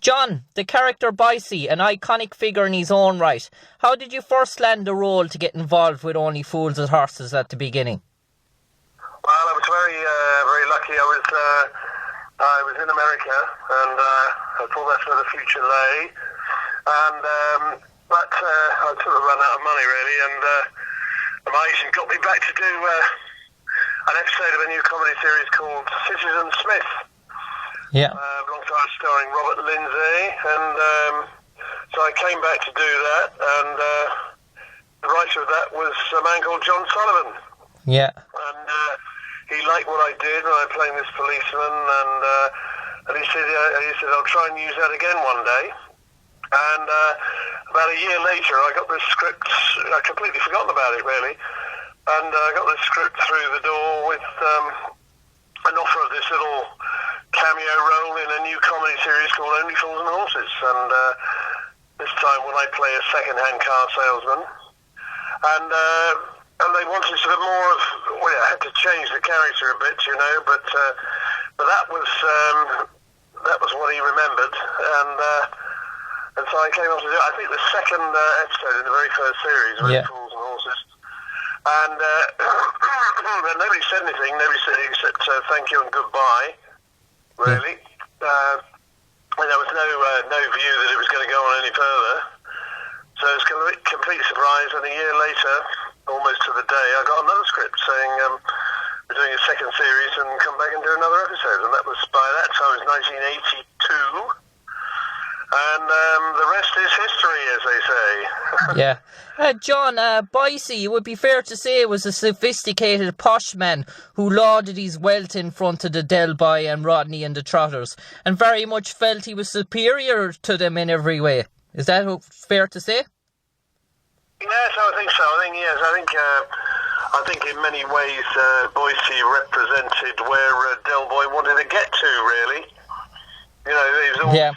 John, the character Boycie, an iconic figure in his own right. How did you first land the role to get involved with Only Fools and Horses at the beginning? Well, I was very lucky. I was in America, and I thought that's where the future lay. But I sort of ran out of money, really, and my agent got me back to do an episode of a new comedy series called Citizen Smith. Yeah. Alongside starring Robert Lindsay, and so I came back to do that, and the writer of that was a man called John Sullivan. Yeah. And he liked what I did, and I played this policeman, and he said, I'll try and use that again one day. And about a year later, I got this script. I completely forgotten about it, really, and I got this script through the door with an offer of this little cameo role in a new comedy series called Only Fools and Horses, and this time when I play a second-hand car salesman, and they wanted sort of more of, well, I had to change the character a bit, you know, but that was what he remembered, and so I came on to do it. I think the second episode in the very first series, Only Fools and Horses, and nobody said anything. Nobody said except thank you and goodbye. Really, and there was no view that it was going to go on any further. So it was a complete surprise. And a year later, almost to the day, I got another script saying we're doing a second series and come back and do another episode. And that was, by that time, it was 1982. And the rest is history, as they say. Yeah. John, Boycie, it would be fair to say, was a sophisticated posh man who lauded his wealth in front of the Del Boy and Rodney and the Trotters, and very much felt he was superior to them in every way. Is that fair to say? Yes, I think so. I think in many ways Boycie represented where Del Boy wanted to get to, really. You know, he was always saying,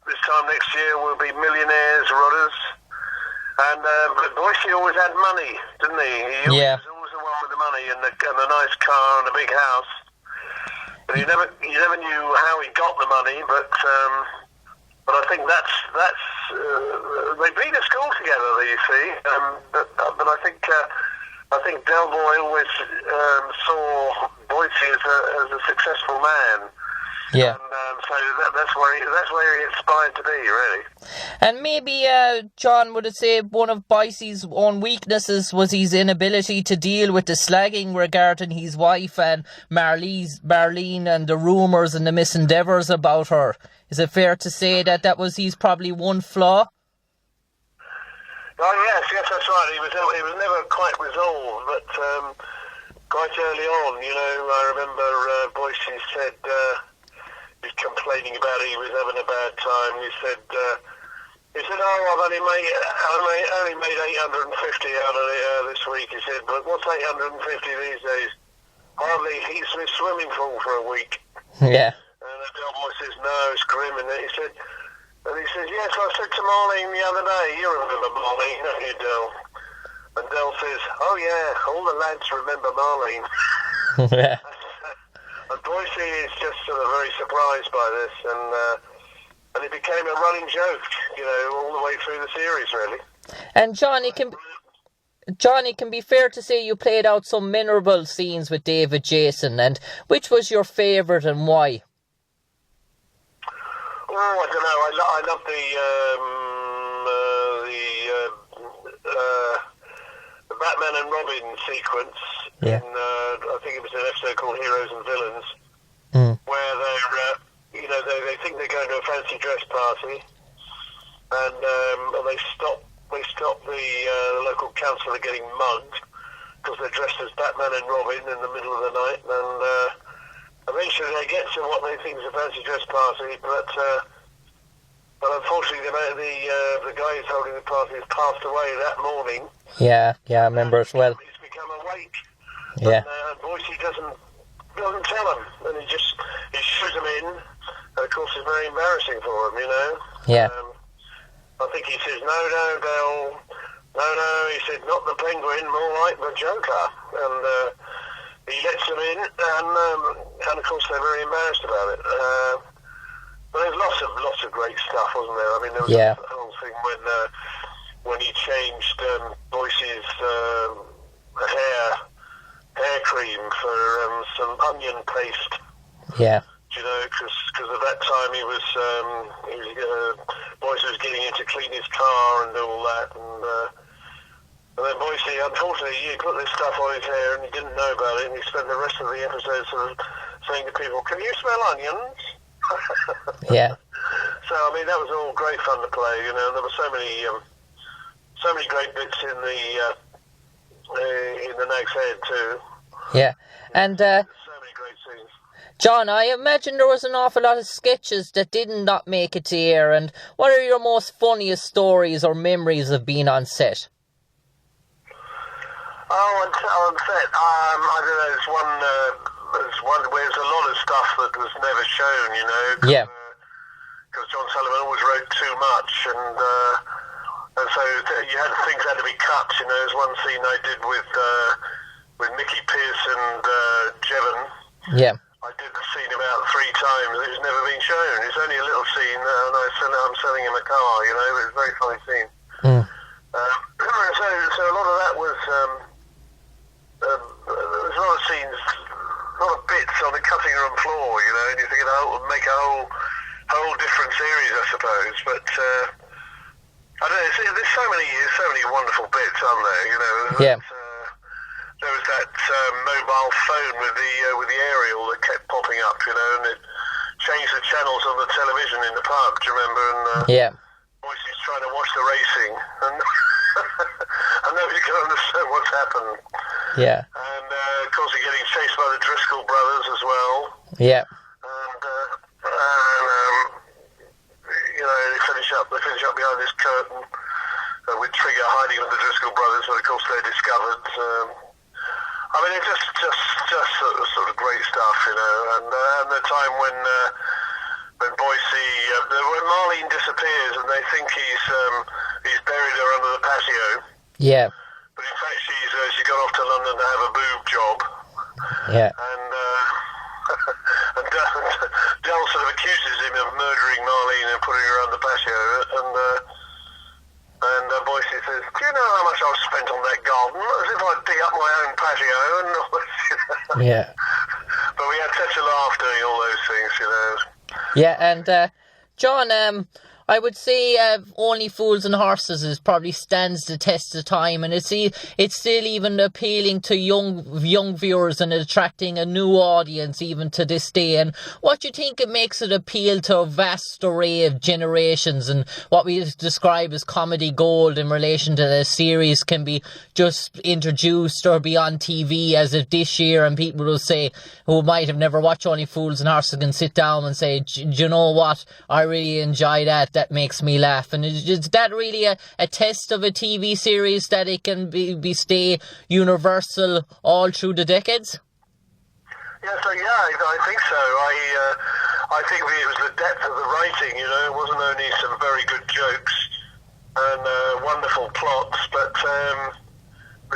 this time next year we'll be millionaires, Rodders. And but Boycie always had money, didn't he? He was always the one with the money and the nice car and the big house. But you never knew how he got the money. But I think that's they've been at school together, you see. But I think Del Boy always saw Boycie as a successful man. Yeah. And so that's where he aspired to be, really. And maybe, John, would it say one of Boycie's own weaknesses was his inability to deal with the slagging regarding his wife and Marlene and the rumours and the misendeavours about her? Is it fair to say that was his probably one flaw? Oh yes, that's right. It was never quite resolved, but quite early on, you know, I remember Boycie said. He was complaining about it. He was having a bad time. He said, I've only made 850 out of it this week. He said, but what's 850 these days? Hardly heats in a swimming pool for a week. Yeah. And the Del Boy says, no, it's grim. And he said, yes, I said to Marlene the other day, you remember Marlene, don't you, Del? And Del says, oh yeah, all the lads remember Marlene. Yeah. And Boycie is just sort of very surprised by this, and it became a running joke, you know, all the way through the series, really. And John, it can be fair to say you played out some memorable scenes with David Jason, and which was your favourite and why? Oh, I don't know. I love the Batman and Robin sequence. Yeah. I think it was an episode called Heroes and Villains, where they think they're going to a fancy dress party, and they stop the local councillor getting mugged because they're dressed as Batman and Robin in the middle of the night, and eventually they get to what they think is a fancy dress party, but unfortunately the guy who's holding the party has passed away that morning. Yeah, I remember as well. He's become awake. Yeah. And Boycie doesn't tell him, and he shoot him in, and of course it's very embarrassing for him, you know. Yeah. I think he says, no, Del, no, he said, not the Penguin, more like the Joker, and he lets him in, and of course they're very embarrassed about it. But there's lots great stuff, wasn't there? I mean, there was Yeah. a whole thing when he changed Boycie's hair cream for some onion paste. Yeah. You know, because at that time Boycie was getting him to clean his car and all that, and then Boycie, unfortunately, he put this stuff on his hair and he didn't know about it, and he spent the rest of the episode sort of saying to people, "Can you smell onions?" Yeah. So I mean, that was all great fun to play. You know, there were so many great bits in the Nag's Head too. Yeah. And So many great scenes. John, I imagine there was an awful lot of sketches that did not make it to air, and what are your most funniest stories or memories of being on set? Oh, on set, I don't know, there's one where there's a lot of stuff that was never shown, you know. Yeah. Because John Sullivan always wrote too much, and so things had to be cut, you know. There's one scene I did with Mickey Pearce and Jevon. Yeah. I did the scene about 3 times. It's never been shown. It's only a little scene, and I'm selling him a car, you know. It's a very funny scene. Mm. So a lot of that was... there was a lot of scenes, a lot of bits on the cutting room floor, you know, and you think make a whole different series, I suppose. But I don't know. There's so many wonderful bits, aren't there? You know. Yeah. There was that mobile phone with the aerial that kept popping up, you know, and it changed the channels on the television in the pub. Do you remember? And Yeah. Boycie's trying to watch the racing, and and nobody can understand what's happened. Yeah. And of course, you're getting chased by the Driscoll brothers as well. Yeah. And you know, they finish up behind this curtain with Trigger hiding with the Driscoll brothers, but of course they're discovered. I mean, it's just sort of great stuff, you know. And the time when Boycie, when Marlene disappears, and they think he's buried her under the patio. Yeah. But in fact, she got off to London to have a boob job. Yeah. And Del sort of accuses him of murdering Marlene and putting her on the patio. And Boycie says, "Do you know how much I've spent on that garden? As if I'd dig up my own patio." And all this, you know. Yeah. But we had such a laugh doing all those things, you know. Yeah, and John, I would say Only Fools and Horses probably stands the test of time, and it's still even appealing to young viewers and attracting a new audience even to this day. And what do you think it makes it appeal to a vast array of generations, and what we describe as comedy gold in relation to the series can be just introduced or be on TV as of this year, and people will say who might have never watched Only Fools and Horses can sit down and say, "Do you know what? I really enjoy that. That makes me laugh." And is that really a test of a TV series that it can stay universal all through the decades? Yeah, I think so. I think it was the depth of the writing, you know. It wasn't only some very good jokes and wonderful plots, but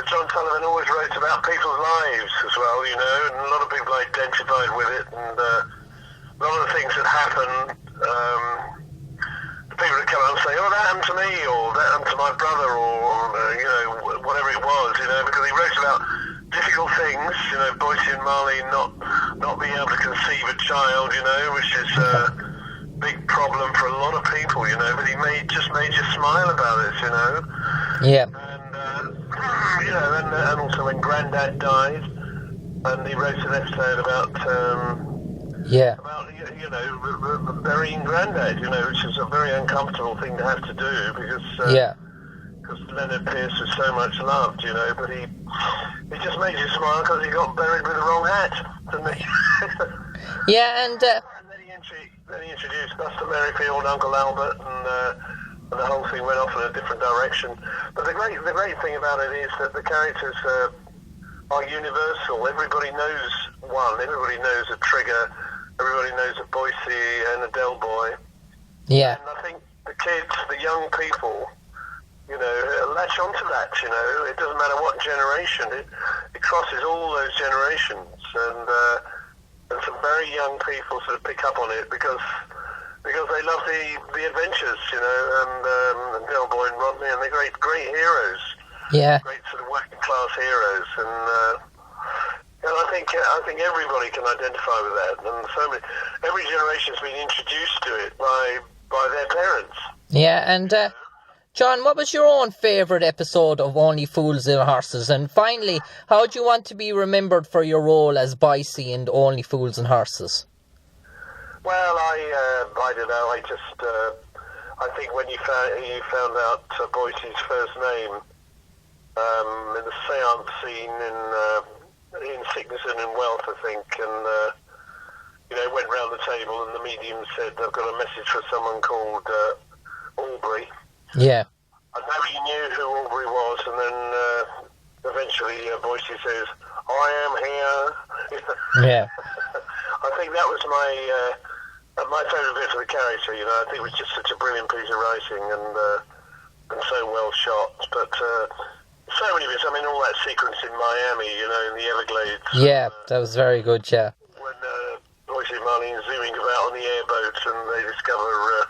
John Sullivan always wrote about people's lives as well, you know, and a lot of people identified with it, and a lot of the things that happened, people would come out and say, "Oh, that happened to me," or "that happened to my brother," or you know, whatever it was, you know, because he wrote about difficult things, you know, Boycie and Marlene not being able to conceive a child, you know, which is a big problem for a lot of people, you know, but he just made you smile about it, you know. Yeah. And you know, and also when Grandad died, and he wrote an episode about you know, burying Grandad, you know, which is a very uncomfortable thing to have to do because Leonard Pearce was so much loved, you know, but he just made you smile because he got buried with the wrong hat, didn't he? Yeah, and then he introduced Buster Merrifield, Uncle Albert, and the whole thing went off in a different direction. But the great thing about it is that the characters are universal. Everybody knows one. Everybody knows a Trigger. Everybody knows a Boycie and a Del Boy. yeah. And I think the kids, the young people, you know, latch onto that, you know. It doesn't matter what generation. It crosses all those generations. And some very young people sort of pick up on it because because they love the adventures, you know, and Del Boy and Rodney, and they're great heroes. Yeah. Great sort of working class heroes, and I think everybody can identify with that, and every generation's been introduced to it by their parents. Yeah, and John, what was your own favourite episode of Only Fools and Horses? And finally, how do you want to be remembered for your role as Boycie in Only Fools and Horses? Well, I don't know. I think when you found out Boycie's first name in the séance scene in Sickness and in Wealth, I think, and it went round the table and the medium said, "I've got a message for someone called Aubrey." Yeah. And nobody knew who Aubrey was, and then eventually Boycie says, "I am here." Yeah. I think that was my favourite bit of the character. You know, I think it was just such a brilliant piece of writing and so well shot. But so many bits. I mean, all that sequence in Miami, you know, in the Everglades. Yeah, that was very good. Yeah. When Boycie and Marlene zooming about on the airboat, and they discover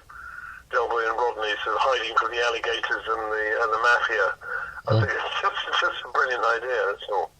Delboy and Rodney sort of hiding from the alligators and the mafia. I think it's just a brilliant idea. That's all.